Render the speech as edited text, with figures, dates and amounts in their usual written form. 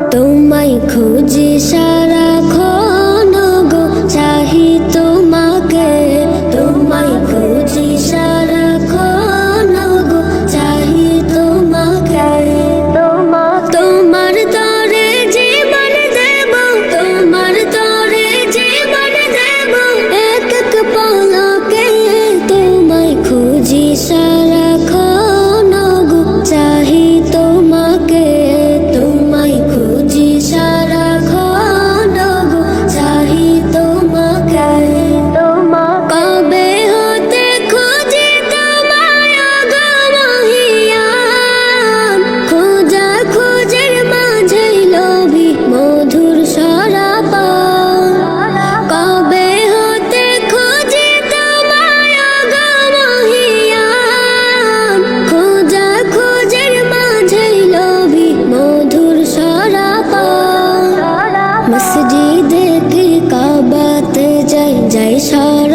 তোমায় খুঁজি সারাক্ষণ গো, চাহি তোমাকে। তোমায় খুঁজি সারাক্ষণ গো, চাহি তোমাকে। তোমার তরে জীবন দেব, তোমার তরে জীবন দেব, এক এক পলকে। তোমায় খুঁজি সারাক্ষণ গো, চাহি তোমাকে। তোমায় খুঁজি সারাক্ষণ গো, চাহি তোমাকে। কবে হতে খুঁজি তোমায় গো মহিয়ান, খোঁজা খোঁজের মাঝে লোভী মধুর সরাপান। কবে হতে খুঁজি তোমায় গো মহিয়ান, খোঁজা খোঁজের মাঝে লোভী মধুর সরাপান। মসজিদে কি কাবাতে যাই যাই সর